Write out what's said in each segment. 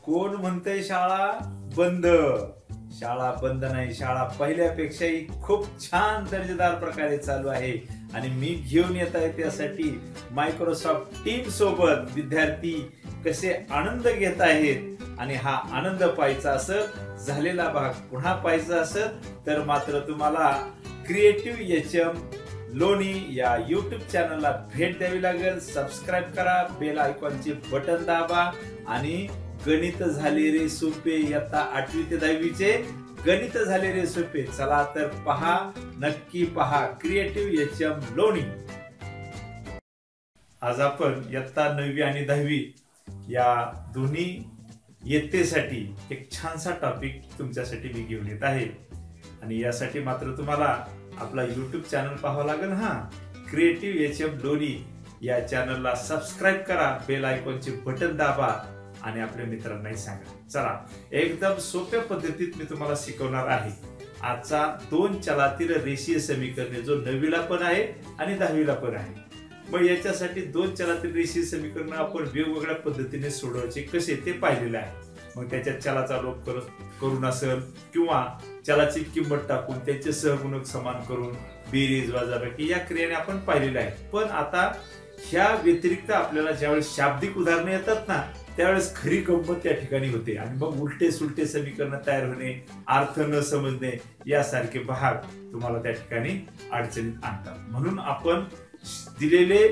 कोण म्हणतंय शाळा बंद? शाळा बंद नाही, शाळा पहिल्यापेक्षाही खूप छान दर्जेदार प्रकारे चालू आहे आणि मी घेऊन येत आहे त्यासाठी मायक्रोसॉफ्ट टीम सोबत विद्यार्थी कसे आनंद घेत आहेत आणि हा आनंद पाहायचा असं झालेला भाग पुन्हा पाहायचा असत तर मात्र तुम्हाला क्रिएटिव्ह एचएम लोणी या युट्यूब चॅनलला भेट द्यावी लागेल. सबस्क्राईब करा, बेल आयकॉनचे बटन दाबा आणि गणित झाले रे सोपे इयत्ता 8वी ते 10वीचे गणित झाले रे सोपे चला तर पहा, नक्की पहा क्रिएटिव्ह एचएम लोणी. आज आपण इयत्ता 9वी आणि 10वी या दोन्ही इयत्तेसाठी एक छानसा टॉपिक तुमच्यासाठी मी घेऊन येत आहे आणि यासाठी मात्र तुम्हाला आपला युट्यूब चॅनल पाहावा लागेल. क्रिएटिव्ह एचएम लोणी या चॅनलला सबस्क्राईब करा, बेल आयकॉनचे बटन दाबा आणि आपल्या मित्रांनाही सांगा. चला एकदम सोप्या पद्धतीत मी तुम्हाला शिकवणार आहे. आजचा 2 चलातील रेषीय समीकरणे जो 9वीला पण आहे आणि 10वीला पण आहे. मग याच्यासाठी 2 चलातील रेषीय समीकरण आपण वेगवेगळ्या पद्धतीने सोडवायचे कसे ते पाहिलेले आहे. मग त्याच्यात चलाचा लोप करून असेल किंवा चलाची किंमत टाकून त्याचे सहगुणक समान करून बेरीज वजाबाकी या क्रियाने आपण पाहिलेले आहे. पण आता ह्या व्यतिरिक्त आपल्याला ज्यावेळेस शाब्दिक उदाहरणे येतात ना त्यावेळेस खरी गंमत त्या ठिकाणी होते आणि मग उलटे सुलटे समीकरण तयार होणे, अर्थ न समजणे यासारखे भाग तुम्हाला त्या ठिकाणी अडचणीत आणतात. म्हणून आपण दिलेले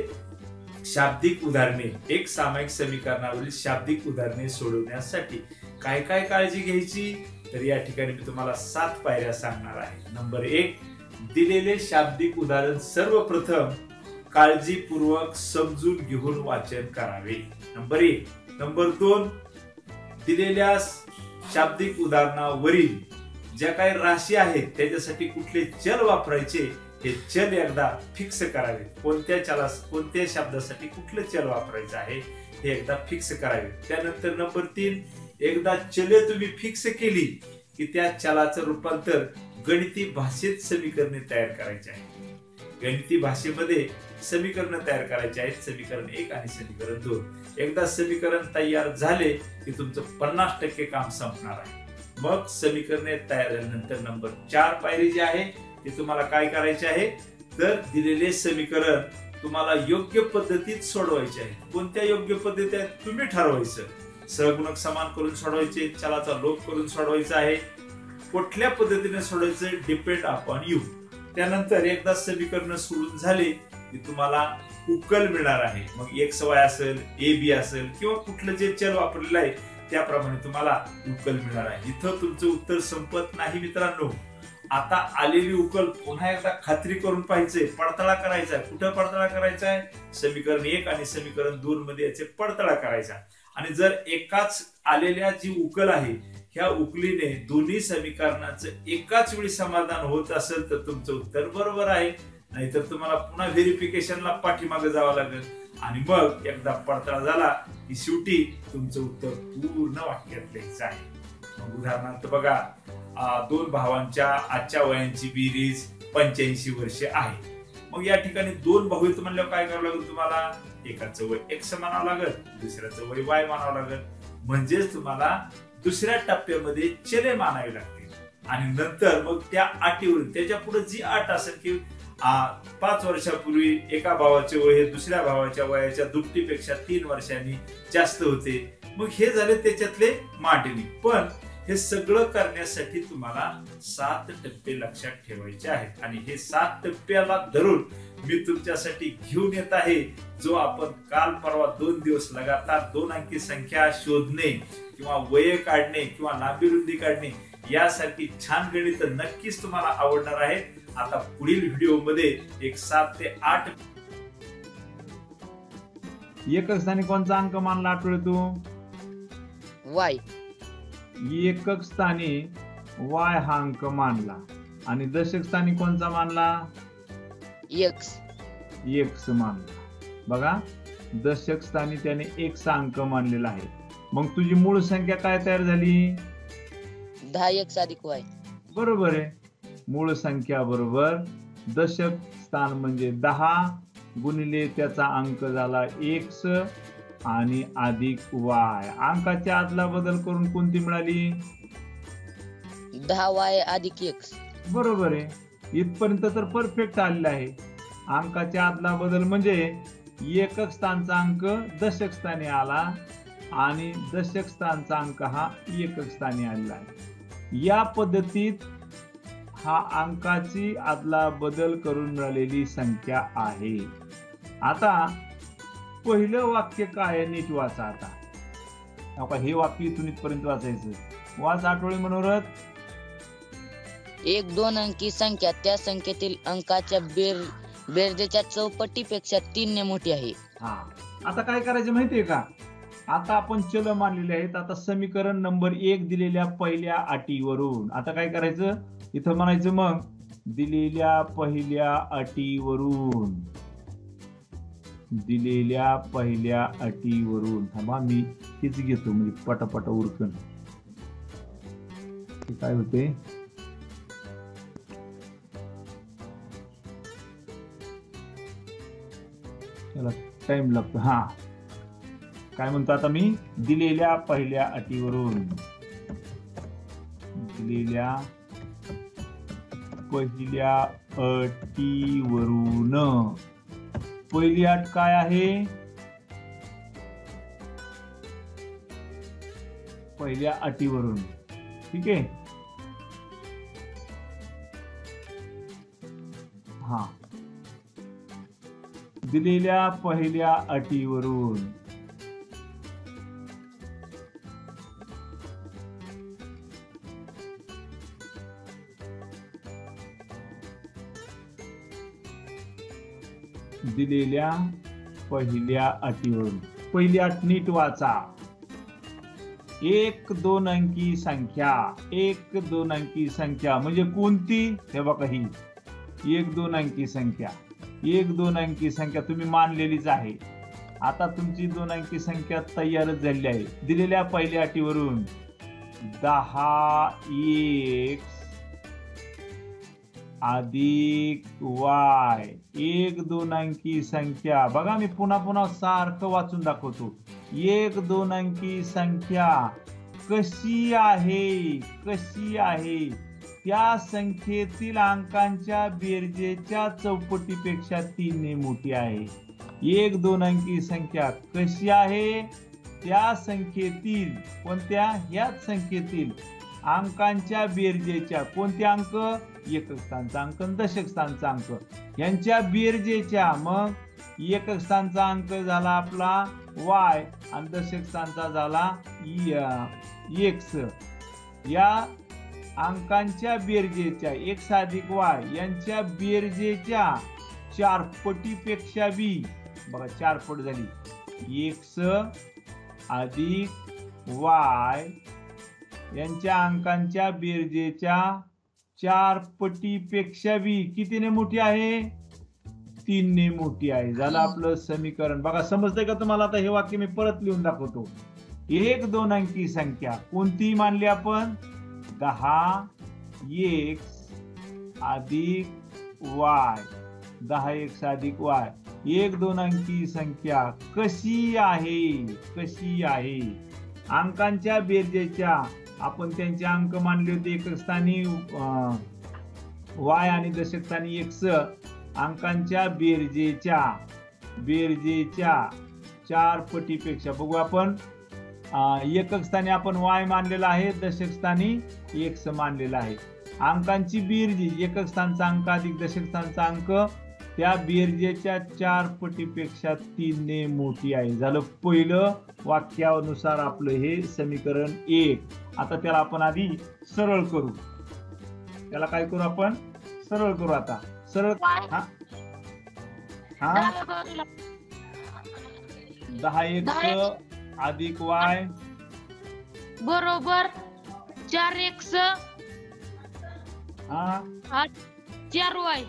शाब्दिक उदाहरणे, एक सामायिक समीकरणावरील शाब्दिक उदाहरणे सोडवण्यासाठी काय काय काळजी घ्यायची तर या ठिकाणी मी तुम्हाला 7 पायऱ्या सांगणार आहे. नंबर 1, दिलेले शाब्दिक उदाहरण सर्वप्रथम काळजीपूर्वक समजून घेऊन वाचन करावे. नंबर 1. नंबर 2, दिलेल्या शाब्दिक उदाहरणावरील ज्या काही राशी आहेत त्याच्यासाठी कुठले चल वापरायचे हे चल एकदा फिक्स करावे. कोणत्या शब्दासाठी कुठले चल वापरायचे आहे हे एकदा फिक्स करावे. त्यानंतर नंबर 3, एकदा चले तुम्ही फिक्स केली की त्या चलाचं रूपांतर गणिती भाषेत समीकरणे तयार करायचे आहे. गणिती भाषेमध्ये समीकरण तयार करायचे आहेत, समीकरण 1 आणि समीकरण 2. एकदा समीकरण तयार झाले की तुमचं 50% काम संपणार आहे. मग समीकरणे तयार झाल्यानंतर नंबर 4 पायरी जी आहे ती तुम्हाला काय करायचे आहे तर दिलेले समीकरण तुम्हाला योग्य पद्धतीत सोडवायचे आहे. कोणत्या योग्य पद्धती आहेत तुम्ही ठरवायचं. सहगुणक समान करून सोडवायचे, चलाचा लोप करून सोडवायचा आहे. कुठल्या पद्धतीने सोडवायचं डिपेंड अपॉन यू. त्यानंतर एकदा समीकरण सोडून झाले की तुम्हाला उकल मिळणार आहे. मग XY असेल, AB असेल किंवा कुठलं जे चल वापरलेलं आहे त्याप्रमाणे तुम्हाला उकल मिळणार आहे. इथं तुमचं उत्तर संपत नाही मित्रांनो. आता आलेली उकल पुन्हा एकदा खात्री करून पाहिजे, पडताळा करायचा आहे. कुठं पडताळा करायचा आहे? समीकरण 1 आणि समीकरण 2 मध्ये याचे पडताळा करायचा. आणि जर एकाच आलेल्या जी उकल आहे ह्या उकलीने दोन्ही समीकरणाचं एकाच वेळी समाधान होत असेल तर तुमचं उत्तर बरोबर आहे. नाहीतर तुम्हाला पुन्हा व्हेरिफिकेशनला पाठीमागे जावं लागेल आणि मग एकदा पडताळा झाला की शेवटी तुमचं उत्तर पूर्ण वाक्यात लिहायचं आहे. मग उदाहरणार्थ बघा, 2 भावांच्या आजच्या वयांची बेरीज 85 वर्षे आहे. मग या ठिकाणी 2 भाऊ आहेत म्हणल्यावर काय करावं लागेल तुम्हाला? एकाचं वय X मानावं लागेल, दुसऱ्याचं वय Y मानावं लागेल. म्हणजेच तुम्हाला दुसऱ्या टप्प्यामध्ये चले मानावे लागतील आणि नंतर मग त्या अटीवरून त्याच्या पुढे जी अट असेल की 5 वर्षापूर्वी एका भावाचे वय हे दुसऱ्या भावाच्या वयाच्या दुपटीपेक्षा 3 वर्षांनी जास्त होते. मग हे झाले त्याच्यातले मांडणी. पण हे सगळं करण्यासाठी तुम्हाला 7 टप्पे लक्षात ठेवायचे आहेत आणि हे 7 टप्प्याला धरून मी तुमच्यासाठी घेऊन येत आहे जो आपण काल परवा 2 दिवस लगातार 2 अंकी संख्या शोधणे किंवा वय काढणे किंवा लांबी रुंदी काढणे यासारखी छान गणित नक्कीच तुम्हाला आवडणार आहे. आता पुढील व्हिडिओ मध्ये एक 7 ते 8 एकक स्थानी कोणचा अंक मानला आठवले तू? वाय. एकक स्थानी Y हा अंक मानला आणि दशक स्थानी कोणचा मानला? X मानला. बघा, दशक स्थानी त्याने X अंक मानलेला आहे. मग तुझी मूळ संख्या काय तयार झाली? 10x अधिक y. बरोबर आहे. मूळ संख्या बरोबर दशक स्थान म्हणजे 10 गुणिले त्याचा अंक झाला X आणि अधिक वाय. अंकाच्या आदला बदल करून कोणती मिळाली? 10y अधिक x. बरोबर आहे. इथपर्यंत तर परफेक्ट आलेलं आहे. अंकाच्या आदला बदल म्हणजे एकक स्थानचा अंक दशक स्थानी आला आणि दशक स्थानचा अंक हा एकक स्थानी आलेला आहे. या पद्धतीत हा अंकाची आदला बदल करून मिळालेली संख्या आहे. आता पहिलं वाक्य काय आहे नीट वाचा. आता हे वाक्य इथून इथपर्यंत वाचायचं. वाच आठवडी मनोरथ. एक 2 अंकी संख्या त्या संख्येतील अंकाच्या बेरजेच्या चौपटीपेक्षा 3 ने मोठी आहे. हा, आता काय करायचं माहितीये का? आता आपण चल मानलेले आहेत. आता समीकरण नंबर 1 दिलेल्या पहिल्या अटीवरून आता काय करायचं? इथं म्हणायचं मग दिलेल्या पहिल्या अटीवरून थांबा मी हेच घेतो म्हणजे पटापटा उरकन. काय होते? त्याला टाइम लागतो. हा, काय म्हणतो आता मी? दिलेल्या पहिल्या अटीवरून पहिली अट काय आहे? पहिल्या अटीवरून. ठीक आहे. हा, दिलेल्या पहिल्या अटीवरून पहिली अट नीट वाचा. 1 2 अंकी संख्या म्हणजे कोणती? हे बघा, ही 1 2 अंकी संख्या तुम्ही मानलेलीच आहे. आता तुमची 2 अंकी संख्या तयारच झालेली आहे. दिलेल्या पहिल्या अटीवरून 10x अधिक y 1 2 अंकी संख्या. बघा मी पुन्हा सारखं वाचून दाखवतो. 1 2 अंकी संख्या कशी आहे? त्या संख्येतील अंकांच्या बेरजेच्या चौपटीपेक्षा 3 ने मोठी आहे. 1 2 अंकी संख्या कशी आहे? त्या संख्येतील कोणत्या? ह्याच संख्येतील अंकांच्या बेरजेच्या. कोणते अंक? एकक स्थानचा अंक आणि दशक स्थानचा अंक यांच्या बेरजेच्या. मग एकक स्थानचा अंक झाला आपला y आणि दशक स्थानचा झाला x. या अंकांच्या बेरजेच्या x अधिक y यांच्या बेरजेच्या 4 पटीपेक्षा बी. बघा 4 पट झाली. x अधिक y यांच्या अंकांच्या बेरजेच्या 4 पटीपेक्षा बी कितीने मोठी आहे? 3 ने मोठी आहे. झालं आपलं समीकरण. बघा समजतंय का तुम्हाला? आता हे वाक्य मी परत लिहून दाखवतो. 1 2 अंकी संख्या कोणती मानली आपण? 10x अधिक y 10x अधिक y. 1 2 अंकी संख्या कशी आहे? अंकांच्या बेरजेच्या आपण त्यांचे अंक मानले होते. एकक स्थानी y आणि दशक स्थानी x. अंकांच्या बेरजेच्या 4 पटीपेक्षा. बघू आपण. एकक स्थानी आपण y मानलेला आहे, दशक स्थानी x मानलेला आहे. अंकांची बेरजे एकक स्थानचा अंक अधिक दशक स्थानचा अंक त्या बेरजेच्या 4 पटीपेक्षा 3 ने मोठी आहे. झालं पहिलं वाक्यानुसार आपलं हे समीकरण 1. आता त्याला आपण आधी सरळ करू. त्याला काय करू आपण? सरळ करू. आता सरळ. हा 10x अधिक y बरोबर 4x 4y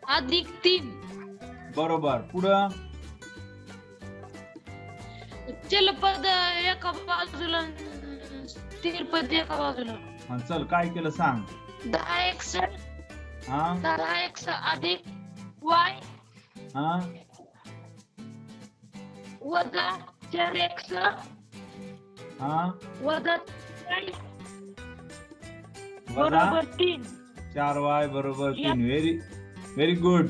अधिक 3. बरोबर. पुढं चलपद एका बाजूला, स्थिरपद एका बाजूला. चल काय केलं सांग. 10x अधिक y वजा 4x हा वजा वजा बरोबर 3. 4y बरोबर 3. Very very good.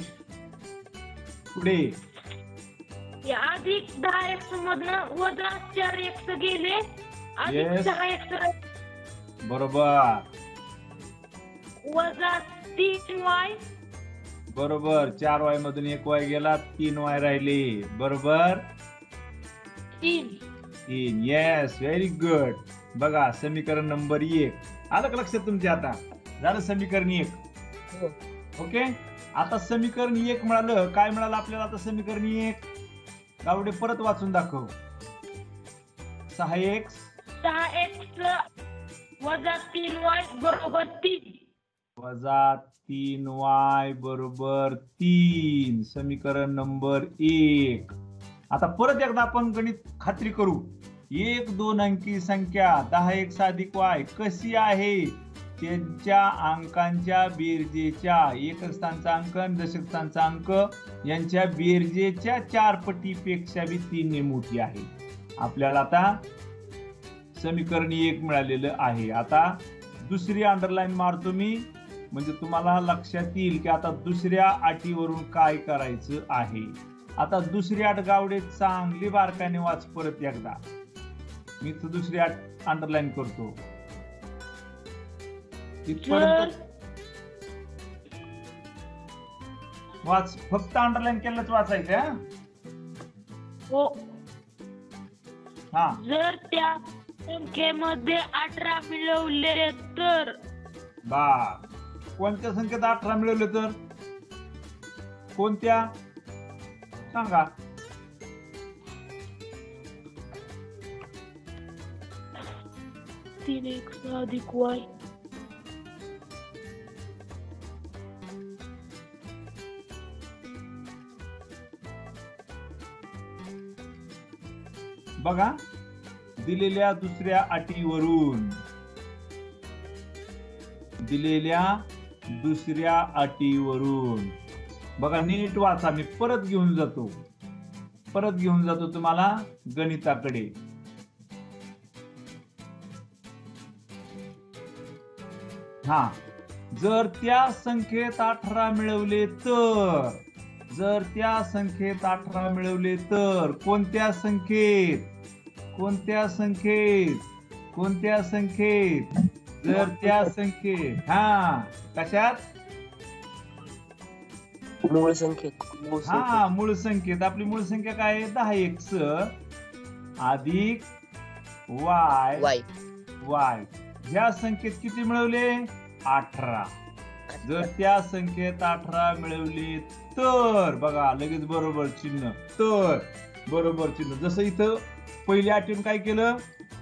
पुढे या अधिक 10x मधनं वजा 4x गेले अधिक Yes. 6x बरोबर वजा 3y बरोबर. 4y मधून 1y गेला, 3y राहिले. बरोबर 3. 3. Yes, very good. बघा समीकरण नंबर 1 आलं का लक्षात तुमच्या? आता झालं समीकरण 1. ओके, आता समीकरण 1 मिळालं. काय मिळालं आपल्याला आता समीकरण 1? गावडे परत वाचून दाखव. 6x 6x वजा 3y बरोबर 3. वजा 3y बरोबर 3. समीकरण नंबर 1. आता परत एकदा आपण गणित खात्री करू. 1 2 अंकी संख्या 10x अधिक y कशी आहे? त्यांच्या अंकांच्या बेरजेच्या एकक स्थानचा अंक आणि दशक स्थानचा अंक यांच्या बेरजेच्या 4 पटीपेक्षा बी 3 ने मोठी आहे. आपल्याला आता समीकरण 1 मिळालेलं आहे. आता दुसरी अंडरलाईन मारतो मी, म्हणजे तुम्हाला लक्षात येईल की आता दुसऱ्या अटीवरून काय करायचं आहे. आता दुसरी अट गावडे चांगली बारकाने वाच परत एकदा. मी तर दुसरी अट अंडरलाईन करतो. तिथपर्यंत वाच, फक्त अंडरलाईन केलंच वाचायचं. हो, हा जर त्या संख्येमध्ये 18 मिळवले तर बा कोणत्या संख्येत 18 मिळवले तर? कोणत्या सांगा? 3x अधिक y बघा दिलेल्या दुसऱ्या अटीवरून, दिलेल्या दुसऱ्या अटीवरून बघा नीट वाचा. मी परत घेऊन जातो तुम्हाला गणिताकडे. हा, जर त्या संख्येत 18 मिळवले तर, जर त्या संख्येत 18 मिळवले तर कोणत्या संख्येत? कोणत्या संख्येत? कोणत्या संख्येत? जर त्या संख्येत, हा कशात? मूळ संख्येत. हा मूळ संख्येत. आपली मूळ संख्या काय आहे? 10x अधिक y y. ह्या संख्येत किती मिळवले? 18. जर त्या संख्येत 18 मिळवले तर बघा लगेच बरोबर चिन्ह. तर बरोबर चिन्ह. जसं इथं पहिल्या अटीवरून काय केलं?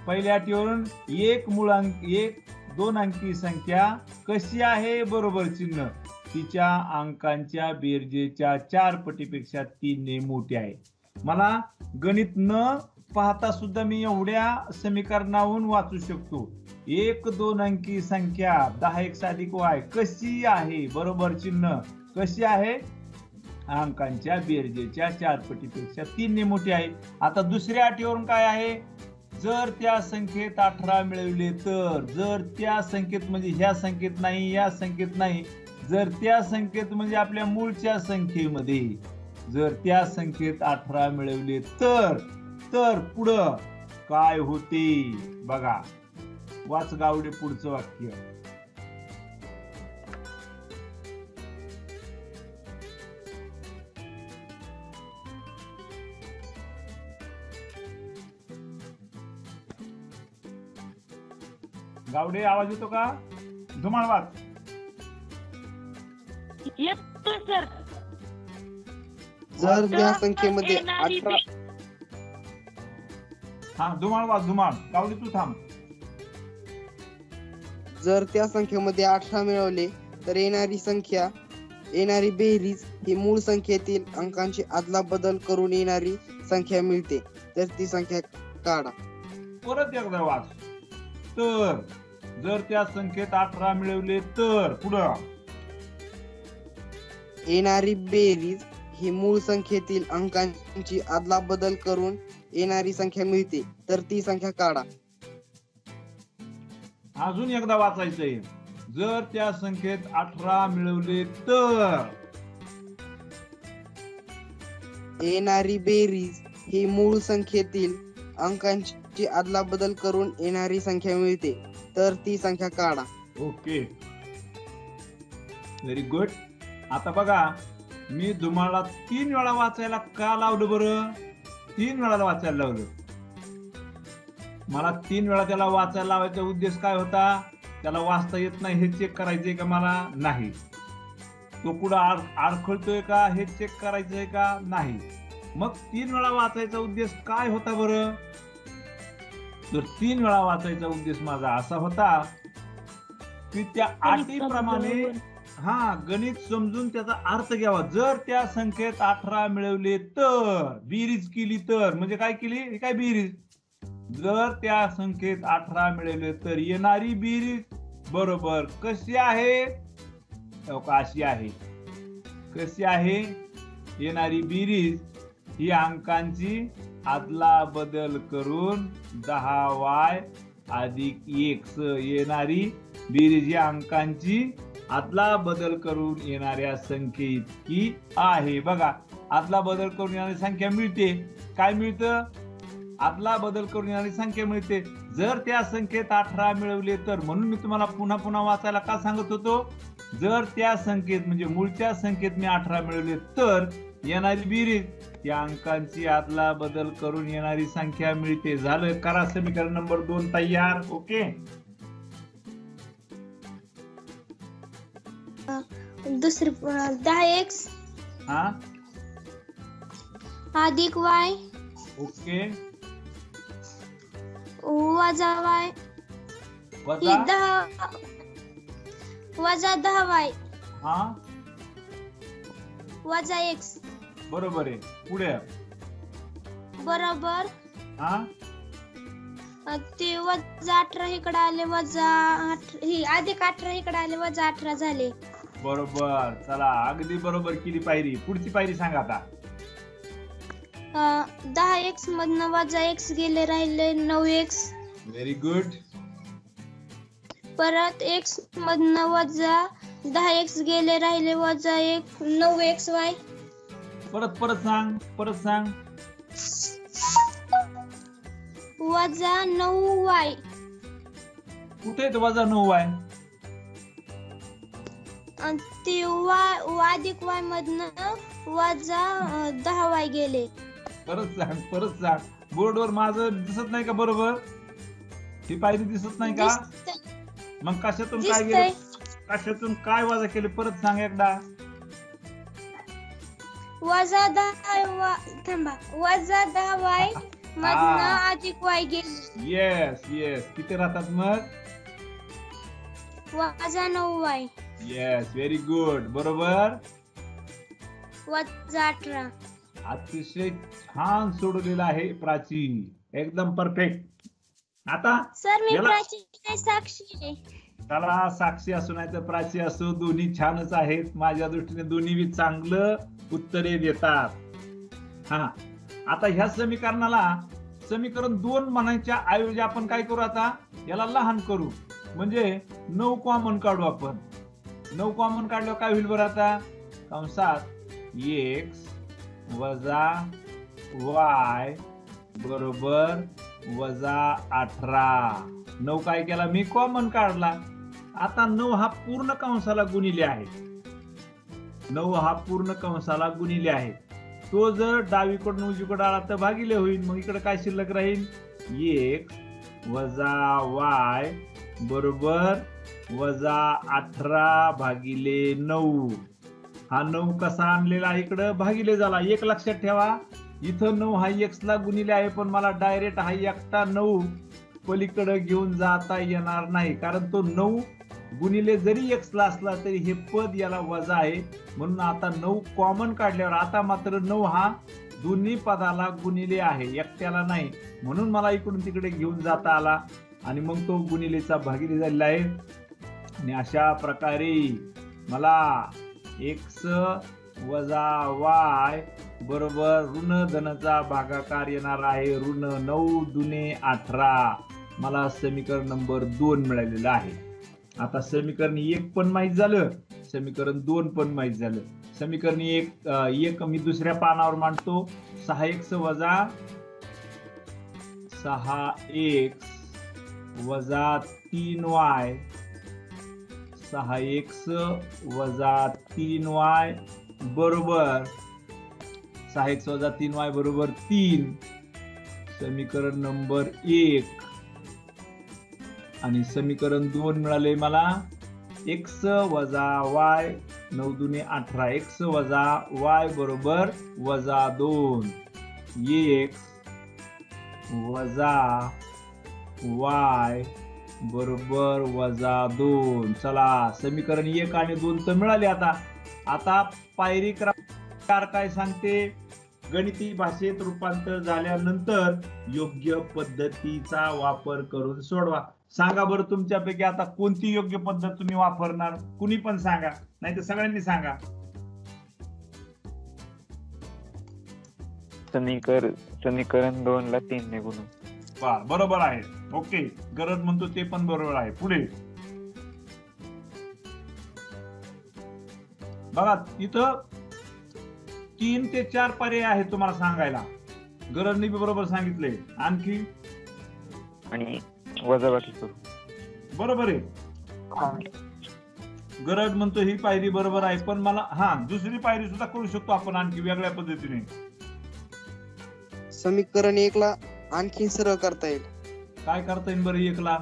पहिल्या अटीवरून 1 2 अंकी संख्या कशी आहे? बरोबर चिन्ह. तिच्या अंकांच्या बेरजेच्या 4 पटीपेक्षा 3 ने मोठी आहे. मला गणित न पाहता सुद्धा मी एवढ्या समीकरणावरून वाचू शकतो. 1 2 अंकी संख्या 10x अधिक y कशी आहे? बरोबर चिन्ह. कशी आहे? अंकांच्या बेरजेच्या 4 पटीपेक्षा 3 ने मोठी आहे. आता दुसऱ्या अटीवरून काय आहे? जर त्या संख्येत 18 मिळवले तर, जर त्या संख्येत म्हणजे ह्या संख्येत नाही, या संख्येत नाही, जर त्या संख्येत म्हणजे आपल्या मूळच्या संख्येमध्ये, जर त्या संख्येत 18 मिळवले तर, तर पुढं काय होते? बघा वाच गावडे पुढचं वाक्य. गावडे आवाज येतो का? धुमाळ वाच. येतो सर. जर त्या संख्येमध्ये 18 हा धुमाळ वाच. धुमाळ गावडे तू थांब. जर त्या संख्येमध्ये 18 मिळवले तर येणारी बेरीज ही मूळ संख्येतील अंकांची अदला बदल करून येणारी संख्या मिळते. तर ती संख्या काढा. परत एकदा वाच. तर जर त्या संख्येत 18 मिळवले तर पुढं येणारी बेरीज ही मूळ संख्येतील अंकांची अदलाबदल करून येणारी संख्या मिळते तर ती संख्या काढा. अजून एकदा वाचायचंय. जर त्या संख्येत 18 मिळवले तर येणारी बेरीज ही मूळ संख्येतील अंकांची अदलाबदल करून येणारी संख्या मिळते तर ती संख्या काढा. Okay, very good. आता बघा, मी तुम्हाला 3 वेळा वाचायला का लावलं बरं? 3 वेळा वाचायला लावलं. मला 3 वेळा त्याला वाचायला लावायचा उद्देश काय होता? त्याला वाचता येत नाही हे चेक करायचंय का मला? नाही. तो पुढे अडखळतोय का हे चेक करायचंय का? नाही. मग 3 वेळा वाचायचा उद्देश काय होता बरं? तर 3 वेळा वाचायचा उद्देश माझा असा होता की त्या अटीप्रमाणे गणित समजून त्याचा अर्थ घ्यावा. जर त्या संख्येत 18 मिळवले तर, बेरीज केली तर, म्हणजे काय केली? हे काय बेरीज? जर त्या संख्येत 18 मिळवले तर येणारी बेरीज बरोबर कशी आहे? अशी आहे. कशी आहे? येणारी बेरीज ही अंकांची आदला बदल करून 10y अधिक x येणारी बेरीज ही अंकांची आदला बदल करून येणाऱ्या संख्येइतकी आहे. बघा, आदला बदल करून येणारी संख्या मिळते. काय मिळतं? आदला बदल करून येणारी संख्या मिळते. जर त्या संख्येत 18 मिळवले तर, म्हणून मी तुम्हाला पुन्हा पुन्हा वाचायला का सांगत होतो? जर त्या संख्येत म्हणजे मूळच्या संख्येत मी 18 मिळवले तर येणारी बेरीज या अंकांची आदला बदल करून येणारी संख्या मिळते. झालं. करा समीकरण नंबर 2 तयार. ओके, दुसरी 10x अधिक y ओके, वजा y ही 10 वजा 10y वजा x बरोबर आहे. पुढे बरोबर ते वजा 18 इकडे आले, वजा 8 ही अधिक 18 इकडे आले, वजा 18 झाले. बरोबर. चला, अगदी बरोबर केली पायरी. पुढची पायरी सांगा आता. 10x मधनं वजा x गेले, राहिले 9x. Very good. परत x मधनं वजा 10x गेले, राहिले वजा 1 9xy. परत सांग. वजा 9y. कुठे आहे तो वजा 9y? ते अधिक y मधनं वजा 10y गेले. परत सांग. बोर्डवर माझं दिसत नाही का? बरोबर, ही पायरी दिसत नाही का? मग कशातून काय गेले? कशातून काय वजा केले? परत सांग एकदा. वजा 10y मधनं अधिक y गेले. येस. किती राहतात मग? वजा 9y. Yes, very good. बरोबर. वजा 18. अतिशय छान सोडवलेलं आहे प्राची. एकदम परफेक्ट. आता सर मी प्राची साक्षी आहे. त्याला साक्षी असू नाही तर प्राची असो, दोन्ही छानच आहेत. माझ्या दृष्टीने दोन्ही बी चांगलं उत्तरे देतात. आता ह्या समीकरणाला समीकरण 2 म्हणायच्या ऐवजी आपण काय करू? आता याला लहान करू, म्हणजे 9 कॉमन काढू आपण. 9 कॉमन काढल्यावर काय होईल बरं? आता कंसात x वजा y बरोबर वजा 18. 9 काय केला मी? कॉमन काढला. आता 9 हा पूर्ण कंसाला गुणिले आहे. 9 हा पूर्ण कंसाला गुणिले आहे. तो जर डावीकडून उजवीकडे आला तर भागिले होईल. मग इकडे काय शिल्लक राहील? x वजा y बरोबर वजा 18 भागिले 9. हा 9 कसा आणलेला इकडं? भागिले झाला. एक लक्षात ठेवा, इथं 9 हा x ला गुणिले आहे, पण मला डायरेक्ट हा एकटा 9 पलीकडे घेऊन जाता येणार नाही, कारण तो 9 गुणिले जरी x ला असला तरी हे पद याला वजा आहे. म्हणून आता 9 कॉमन काढल्यावर आता मात्र 9 हा दोन्ही पदाला गुणिले आहे, एकट्याला नाही. म्हणून मला इकडून तिकडे घेऊन जाता आला आणि मग तो गुणिलेचा भागिले झालेला आहे. आणि अशा प्रकारे मला x वजा वाय बरोबर ऋण धनचा भागाकार येणार आहे ऋण 9 दुने 18. मला समीकरण नंबर 2 मिळालेलं आहे. आता समीकरण 1 पण माहित झालं, समीकरण 2 पण माहित झालं. समीकरण 1 मी दुसऱ्या पानावर मांडतो. 6x वजा 3y 6x वजा 3y बरोबर 6x वजा 3y बरोबर 3. समीकरण नंबर 1 आणि समीकरण 2 मिळाले मला x वजा y 9 दुने 18 x वजा y बरोबर वजा 2 x वजा y बरोबर वजा 2. चला समीकरण 1 आणि 2 तर मिळाले. आता पायरी क्रमांक काय सांगते, गणिती भाषेत रूपांतर झाल्यानंतर योग्य पद्धतीचा वापर करून सोडवा. सांगा बरं तुमच्यापैकी आता कोणती योग्य पद्धत तुम्ही वापरणार, कुणी पण सांगा, नाही तर सगळ्यांनी सांगा. समीकरण 2 ला 3 ने गुणू. बरोबर आहे. ओके, गरज म्हणतो ते पण बरोबर आहे. पुढे बघा, इथं 3 ते 4 पर्याय आहेत तुम्हाला सांगायला. गरजने बरोबर सांगितले. आणखी आणि वजाबाकी करू. बरोबर आहे. गरज म्हणतो ही पायरी बरोबर आहे, पण मला दुसरी पायरी सुद्धा करू शकतो आपण आणखी वेगळ्या पद्धतीने. समीकरण 1 ला आणखी सरळ करता येईल. काय करता येईल बरं 1 ला?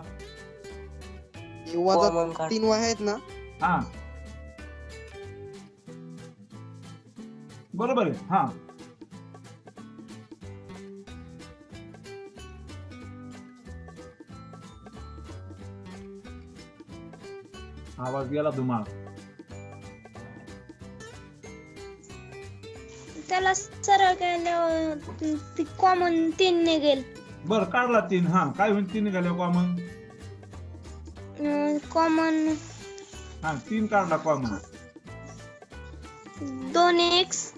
वजा 3y आहेत ना, बरोबर आहे. आवाज गेला धुमाळ. त्याला सरळ केल्यावर कॉमन 3 निघेल. बर, काढला 3. काय होईल 3 निघाल्या कॉमन? कॉमन 3 काढला कॉमन. 2x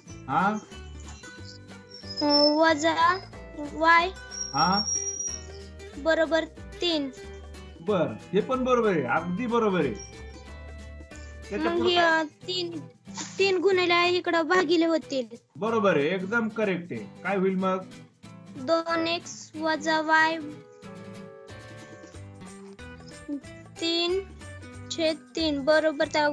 वजा y बरोबर 3. बर, हे पण बरोबर आहे, अगदी बरोबर आहे. मग 3 गुणिले इकडं भागिले होतील. बरोबर आहे, एकदम करेक्ट आहे. काय होईल मग? 2x वजा y 3/3 बरोबर त्या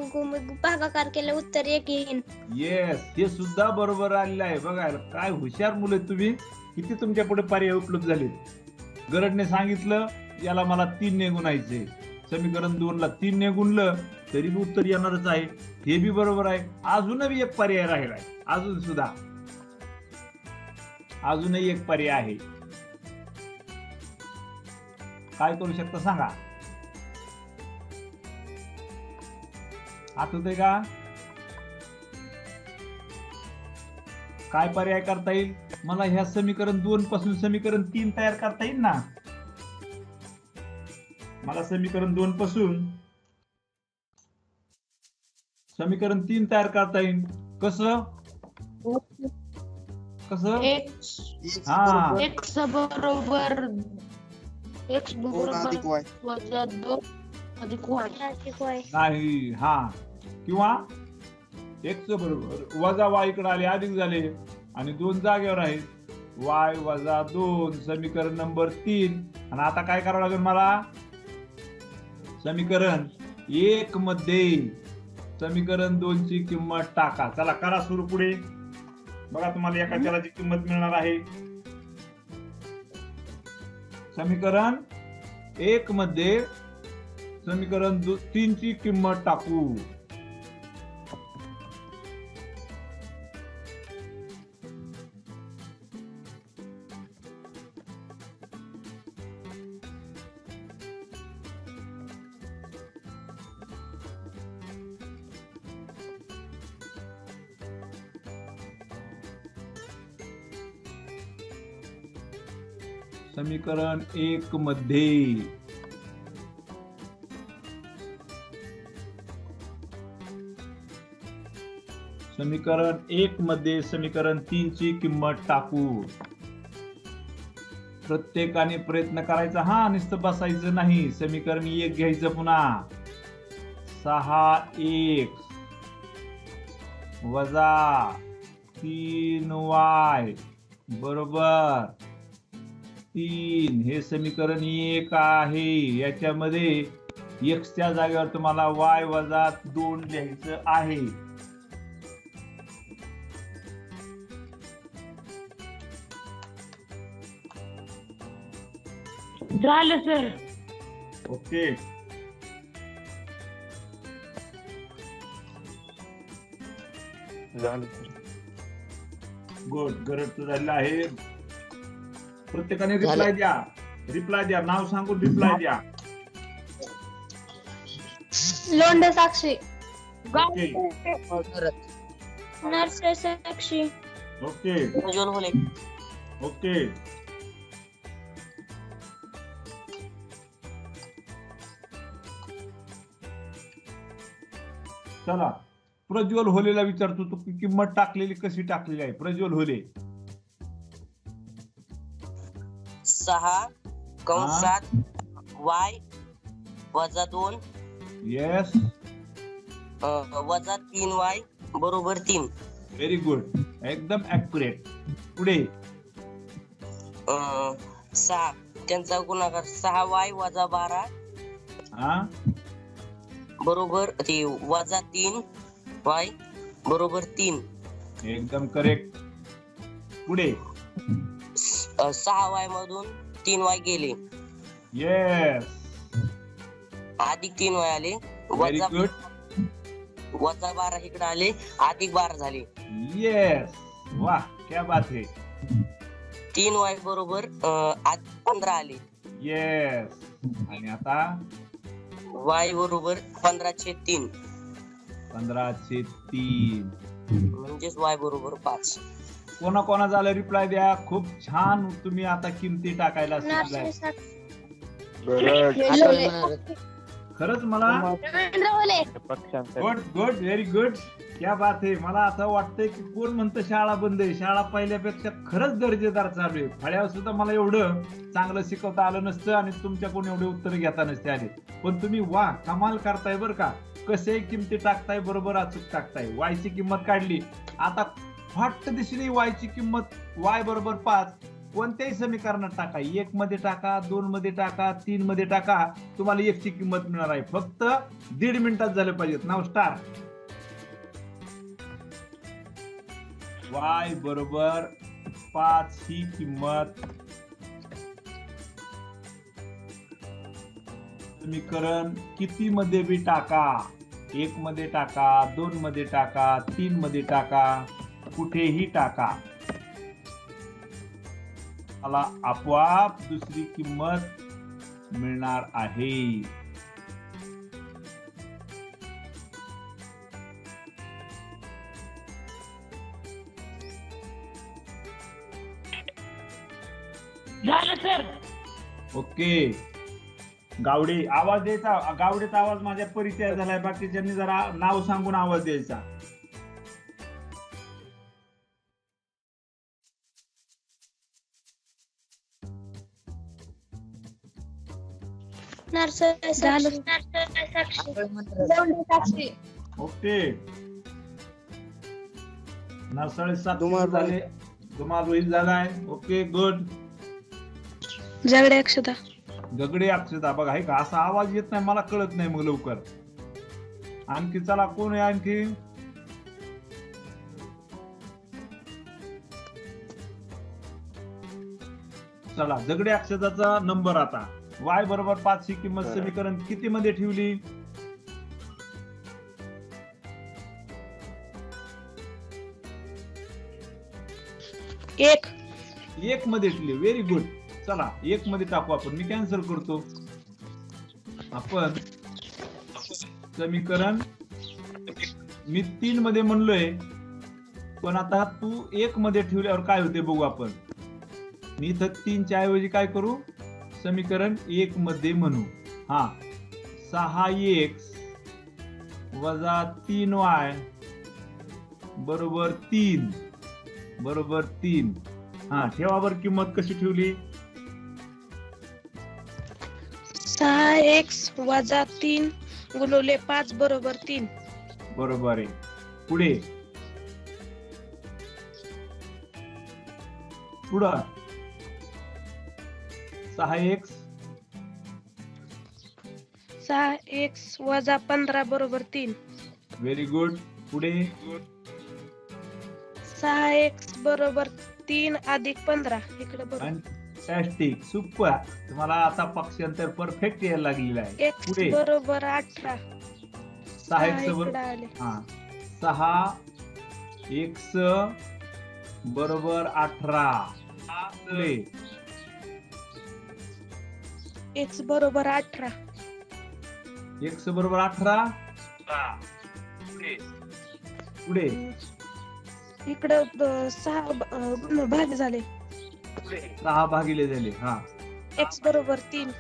भागाकार केले उत्तर 1 येईल. येस, हे सुद्धा बरोबर आलेलं आहे. बघा काय हुशार मुले तुम्ही, किती तुमच्या पुढे पर्याय उपलब्ध झाले. गरजने सांगितलं याला मला 3 ने गुणायचे, समीकरण 2 ला 3 ने गुणलं तरी उत्तर येणारच आहे. हे बी बरोबर आहे. अजूनही एक पर्याय राहिलाय, अजूनही एक पर्याय आहे. काय करू शकता सांगा? आठवतंय का? काय पर्याय करता येईल मला? ह्या समीकरण 2 पासून समीकरण 3 तयार करता येईल ना? मला समीकरण 2 पासून समीकरण 3 तयार करता येईल. कसं? x बरोबर अधिक y. वजा 2 अधिक y. नाही, किंवा x बरोबर वजा y इकडे आले, अधिक झाले आणि 2 जागेवर आहेत. y वजा 2 समीकरण नंबर 3. आणि आता काय करावं लागेल मला? समीकरण 1 मध्ये समीकरण 2 ची किंमत टाका. चला करा सुरू. पुढे बघा, तुम्हाला एका चलाची किंमत मिळणार आहे. समीकरण 1 मध्ये समीकरण 3 ची किंमत टाकू. समीकरण 1 मध्ये समीकरण 1 मध्ये समीकरण 3 ची किंमत टाकू. प्रत्येकाने प्रयत्न करायचा हा, नुसतं बसायचं नाही. समीकरण 1 घ्यायचं पुन्हा. 6x वजा 3y बरोबर 3 हे समीकरण 1 आहे. याच्यामध्ये x च्या जागेवर तुम्हाला y वजा 2 लिहायचं आहे. झालं सर. ओके. झालं सर. गुड. गरज झालेलं आहे. प्रत्येकाने रिप्लाय द्या. रिप्लाय द्या. नाव सांगून रिप्लाय द्या. लोंढे साक्षी. ओके. नरसे साक्षी. ओके. प्रज्वल होले. ओके. चला प्रज्वल होलेला विचारतो, तू किंमत टाकलेली कशी टाकलेली आहे? प्रज्वल होले. 6 कंसात y वजा 2 येस. वजा 3y बरोबर 3. Very good. एकदम ऍक्युरेट. पुढे 6 त्यांचा गुणाकार 6y वजा 12 हा बरोबर ते वजा 3y बरोबर 3. एकदम करेक्ट. पुढे 6y मधून 3y गेले, येस. अधिक 3y आले, व्हेरी वजा गुड. वजा 12 इकडे आले, अधिक 12 झाले. येस. वाह क्या बात है. 3y बरोबर अधिक 15 आले. येस. आणि आता y बरोबर 15/3 15/3. म्हणजेच y बरोबर 5. कोणा कोणा झालं रिप्लाय द्या. खूप छान तुम्ही आता किमती टाकायला नरसे शिकलाय. साक्षी. बरं. खरंच मला रवींद्र होले. पक्षांतर. Good good very good. क्या बात आहे. मला असं वाटतंय की कोण म्हणतं शाळा बंद आहे. शाळा पहिल्यापेक्षा खरंच दर्जेदार चालू आहे. फळ्यावर सुद्धा मला एवढं चांगलं शिकवता आलं नसतं आणि तुमच्याकडून एवढे उत्तर घेता नसते आले. पण तुम्ही वा कमाल करताय बरं का. कसे किमती टाकताय, बरोबर अचूक टाकताय. वायची किंमत काढली. आता फाट दिशेने वायची किंमत y बरोबर 5 कोणत्याही समीकरणात टाका. 1 मध्ये टाका, 2 मध्ये टाका, 3 मध्ये टाका. तुम्हाला 1 ची किंमत मिळणार आहे. फक्त 1.5 मिनिटात झालं पाहिजेत. नाव स्टार्ट. y बरोबर 5 ही किंमत समीकरण किती मध्ये बी टाका. 1 मध्ये टाका, 2 मध्ये टाका, 3 मध्ये टाका, कुठेही टाका. मला आपोआप दुसरी किंमत मिळणार आहे. झालं सर. ओके. गावडे आवाज द्यायचा. गावडेचा आवाज माझ्या परिचय झालाय. बाकीच्यांनी जरा नाव सांगून आवाज द्यायचा. नरसे साक्षी. लोंढे साक्षी. ओके. नरसाळे 7 धुमाळ झाले. धुमाळ रोहित झालाय. Okay good. जगडे अक्षता. गगडे अक्षता. बघा हे का असा आवाज येत नाही, मला कळत नाही मग लवकर. आणखी चला कोण आहे आणखी? चला जगडे अक्षताचा नंबर आता. y बरोबर 5 ही किंमत समीकरण किती मध्ये ठेवली? एक मध्ये ठेवली. Very good. चला 1 मध्ये टाकू आपण. मी कॅन्सल करतो. आपण समीकरण मी 3 मध्ये म्हणलोय, पण आता तू 1 मध्ये ठेवल्यावर काय होते बघू आपण. मी इथं 3 च्या ऐवजी काय करू, समीकरण 1 मध्ये म्हणू. हा 6x वजा 3y बरोबर 3 बरोबर 3. हा ठेवा बर किंमत कशी ठेवली? 6x वजा 3 गुणिले 5 बरोबर 3. बरोबर आहे. पुढे पुढं 6x 6x वजा 15 बरोबर 3. Very good. पुढे 6x बरोबर 3 अधिक 15 इकडे बरोबर. Fantastic super. तुम्हाला आता पक्षांतर परफेक्ट यायला लागलेलं आहे. x पुढे बरोबर 18. 6x इकडे बरोबर आले. हा 6x बरोबर 18. पुढे x बरोबर 18. x बरोबर 18. पुढे इकडे 6 भाग झाले. 6 भागिले झाले. हा x बरोबर 3.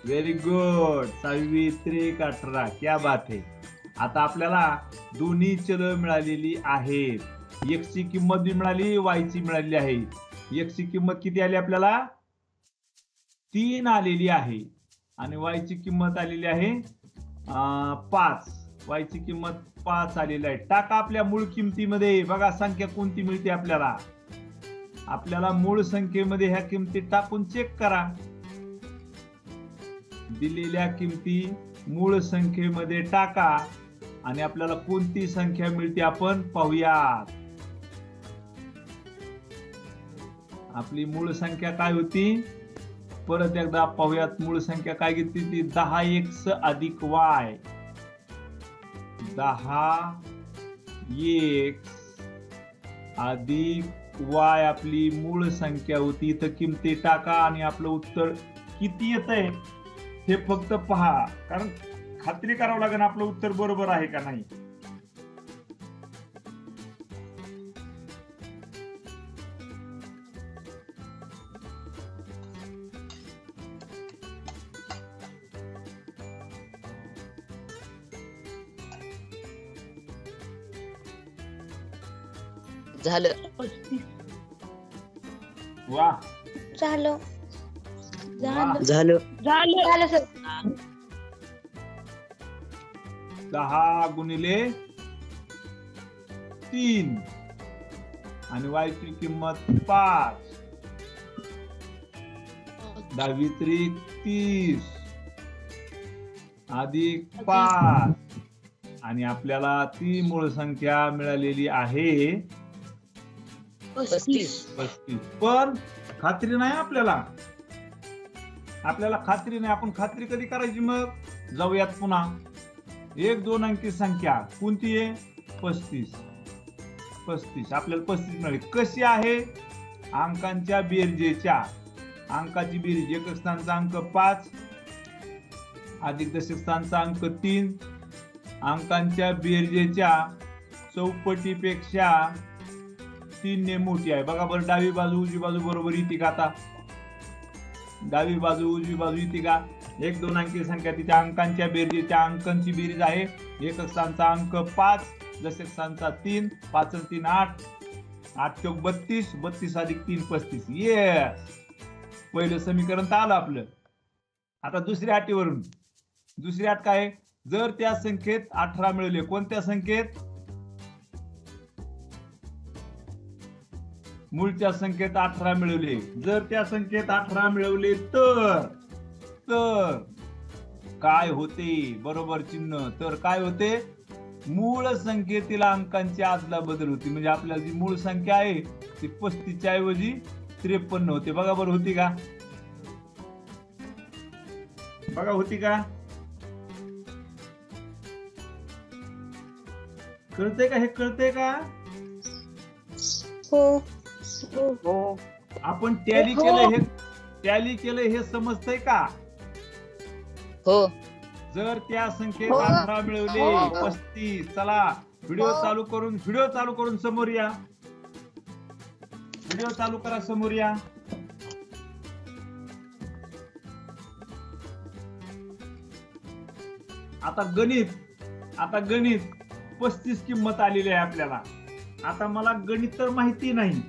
Very good. 6 त्रिक 18. क्या बात आहे. आता आपल्याला दोन्ही चल मिळालेली आहेत. x ची किंमत बी मिळाली, y ची मिळालेली आहे. x ची किंमत किती आली आपल्याला? 3 आलेली आहे आणि y ची किंमत आलेली आहे 5. y ची किंमत 5 आलेली आहे. टाका आपल्या मूळ किमतीमध्ये. बघा संख्या कोणती मिळते आपल्याला. आपल्याला मूळ संख्येमध्ये ह्या किमती टाकून चेक करा. दिलेल्या किमती मूळ संख्येमध्ये टाका आणि आपल्याला कोणती संख्या मिळते आपण पाहूयात. आपली मूळ संख्या काय होती? परत एकदा पाहूयात. मूळ संख्या काय घेतली ती? 10x अधिक y. 10x अधिक y आपली मूळ संख्या होती. इथं किमती टाका आणि आपलं उत्तर किती येतंय हे फक्त पहा, कारण खात्री करावं लागेल आपलं उत्तर बरोबर आहे का नाही. झालं. वा झालं झालं. झालं झालं सर. 10 गुणिले 3 आणि y ची किंमत 5. 10 त्रिक 30 अधिक 5 आणि आपल्याला ती मूळ संख्या मिळालेली आहे 35. 35. पण खात्री नाही आपल्याला. आपल्याला खात्री नाही. आपण खात्री कधी करायची? मग जाऊयात पुन्हा. 1-2 अंकी संख्या कोणती आहे? 35. 35 आपल्याला 35 मिळाली. कशी आहे? अंकांच्या बेरजेच्या. अंकाची बेरीज. एकक स्थानचा अंक 5 अधिक दशक स्थानचा अंक 3 अंकांच्या बेरजेच्या चौपटीपेक्षा 3 ने मोठी आहे. बघा बरं, डावी बाजू उजवी बाजू बरोबर येते का? आता डावी बाजू उजवी बाजू येते का? 1-2 अंकी संख्या तिच्या अंकांच्या बेरजेच्या अंकांची बेरीज आहे. एकक स्थानचा अंक 5 दशक स्थानचा 3 5 आणि 3 8 8 चौक 32 32 अधिक 3 35. येस, पहिलं समीकरण तर आलं आपलं. आता दुसऱ्या अटीवरून. दुसरी अट काय? जर त्या संख्येत 18 मिळवले. कोणत्या संख्येत? मूळच्या संख्येत 18 मिळवले. जर त्या संख्येत 18 मिळवले तर काय होते? बरोबर चिन्ह. तर काय होते? मूळ संख्येतील अंकांची आदला बदल होती. म्हणजे आपल्याला जी मूळ संख्या आहे ती 35 ऐवजी 53 होते. बघा बरं, होती का? बघा होती का? कळतंय का? हे कळतंय का? हो. आपण टॅली केलं, हे टॅली केलं हे समजतंय का? हो. जर त्या संख्येत 18 मिळवले 35. चला व्हिडिओ चालू करून समोर या. व्हिडिओ चालू करा, समोर या. आता गणित 35 किंमत आलेली आहे आपल्याला. आता मला गणित तर माहिती नाही,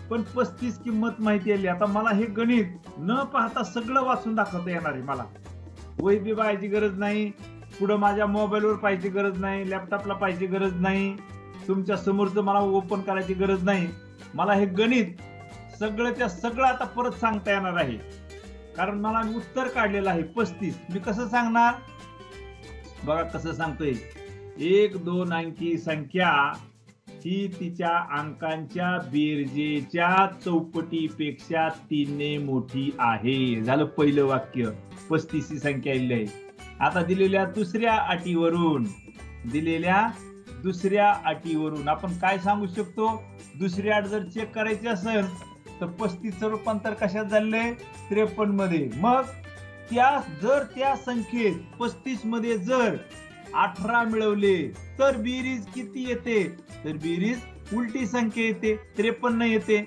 पण 35 किंमत माहिती आली. आता मला हे गणित न पाहता सगळं वाचून दाखवता येणार आहे. मला वही बी पाहायची गरज नाही, पुढं माझ्या मोबाईलवर पाहायची गरज नाही, लॅपटॉपला पाहायची गरज नाही, तुमच्या समोरचं मला ओपन करायची गरज नाही. मला हे गणित सगळंच्या सगळं आता परत सांगता येणार आहे, कारण मला उत्तर काढलेलं आहे 35. मी कसं सांगणार बघा, कसं सांगतोय. 1 2 अंकी संख्या ही तिच्या अंकांच्या बेरजेच्या चौपटीपेक्षा 3 ने मोठी आहे. झालं पहिलं वाक्य. 35 ही संख्या आलेली आहे. आता दिलेल्या दुसऱ्या अटीवरून आपण काय सांगू शकतो. दुसरी अट जर चेक करायची असेल तर 35चं रूपांतर कशात झालंय, 53 मध्ये. मग त्या संख्येत 35 मध्ये जर 18 मिळवले तर बेरीज किती येते, तर बेरीज उलटी संख्या येते, 53 येते,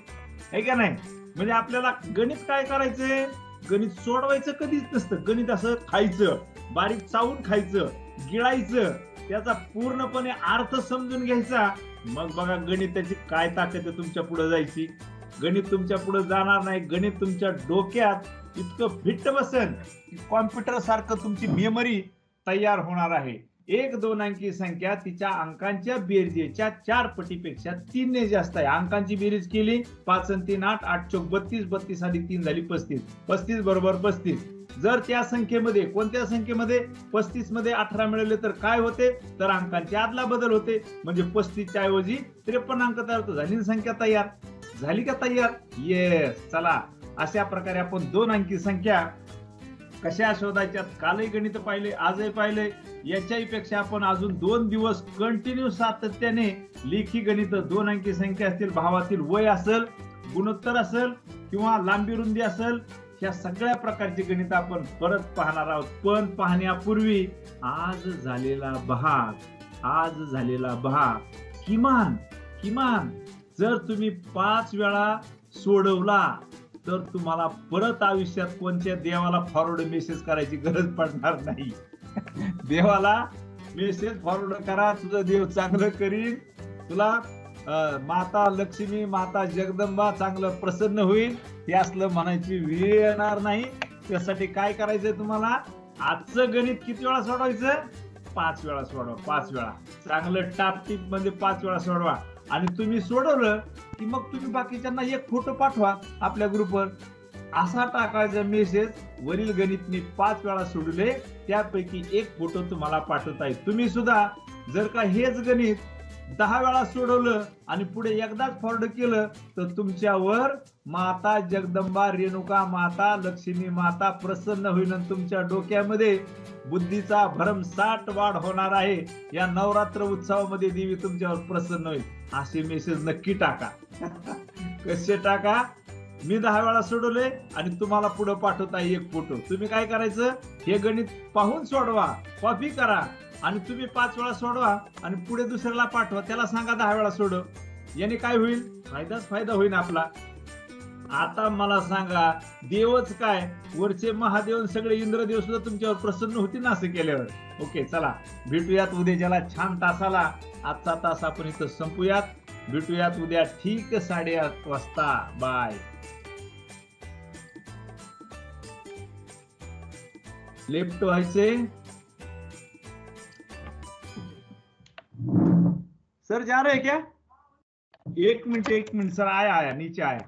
आहे का नाही. म्हणजे आपल्याला गणित काय करायचंय, गणित सोडवायचं कधीच नसतं. गणित असं खायचं, बारीक चावून खायचं, गिळायचं, त्याचा पूर्णपणे अर्थ समजून घ्यायचा. मग बघा गणिताची काय ताकद आहे तुमच्या पुढे जायची. गणित तुमच्या पुढे जाणार नाही. गणित तुमच्या डोक्यात इतकं फिट्ट बसेल की कॉम्प्युटर सारखं तुमची मेमरी तयार होणार आहे. 1 2 अंकी संख्या तिच्या अंकांच्या बेरजेच्या 4 पटीपेक्षा 3 ने जास्त आहे. अंकांची बेरीज केली 5 आणि 3 8, 8 चौक 32, 32 अधिक 3 झाली 35. 35 बरोबर 35. जर त्या संख्येमध्ये, कोणत्या संख्येमध्ये, 35 मध्ये 18 मिळवले तर काय होते, तर अंकांची आदला बदल होते. म्हणजे 35च्या ऐवजी 53 अंक तयार होतो. झाली संख्या तयार, झाली का तयार. येस. चला, अशा प्रकारे आपण 2 अंकी संख्या कशा शोधायच्यात कालही गणित पाहिले, आजही पाहिले. याच्याही पेक्षा आपण अजून 2 दिवस कंटिन्यू सातत्याने लेखी गणित, 2 अंकी संख्या असतील, भावातील वय असेल, गुणोत्तर असेल किंवा लांबी रुंदी असेल, ह्या सगळ्या प्रकारची गणित आपण परत पाहणार आहोत. पण पाहण्यापूर्वी आज झालेला भाग किमान जर तुम्ही 5 वेळा सोडवला तर तुम्हाला परत आयुष्यात कोणत्या देवाला फॉरवर्ड मेसेज करायची गरज पडणार नाही. देवाला मेसेज फॉरवर्ड करा, तुझं देव चांगलं करीन, तुला माता लक्ष्मी, माता जगदंबा चांगलं प्रसन्न होईल, हे असलं म्हणायची वेळ येणार नाही. त्यासाठी काय करायचंय तुम्हाला, आजचं गणित किती वेळा सोडवायचं, 5 वेळा सोडवा. 5 वेळा चांगलं टापटीप म्हणजे 5 वेळा सोडवा. आणि तुम्ही सोडवलं की मग तुम्ही बाकीच्यांना एक फोटो पाठवा आपल्या ग्रुपवर. असा टाकायचा मेसेज, वरील गणित मी 5 वेळा सोडले, त्यापैकी एक फोटो तुम्हाला पाठवता येईल. तुम्ही सुद्धा जर का हेच गणित 10 वेळा सोडवलं आणि पुढे एकदाच फॉरवर्ड केलं तर तुमच्यावर माता जगदंबा, रेणुका माता, लक्ष्मी माता प्रसन्न होईल आणि तुमच्या डोक्यामध्ये बुद्धीचा भरमसाठ वाढ होणार आहे. या नवरात्र उत्सवामध्ये देवी तुमच्यावर प्रसन्न होईल. असे मेसेज नक्की टाका. कसे टाका, मी 10 वेळा सोडवले आणि तुम्हाला पुढे पाठवता एक फोटो. तुम्ही काय करायचं, हे गणित पाहून सोडवा, कॉपी करा आणि तुम्ही 5 वेळा सोडवा आणि पुढे दुसऱ्याला पाठवा, त्याला सांगा 10 वेळा सोडव. याने काय होईल, फायदाच फायदा होईल आपला. आता मला सांगा, देवच काय, वरचे महादेव सगळे इंद्रदेव सुद्धा तुमच्यावर प्रसन्न होतील ना असं केल्यावर. ओके, चला भेटूयात उद्याच्याला छान तासाला. आजचा तास आपण इथं संपूयात. भेटूयात उद्या ठीक 8:30 वाजता. बाय. लेफ्ट व्हायचे. सर जा रहे हैं क्या? एक मिनट सर, आया नीचे आया.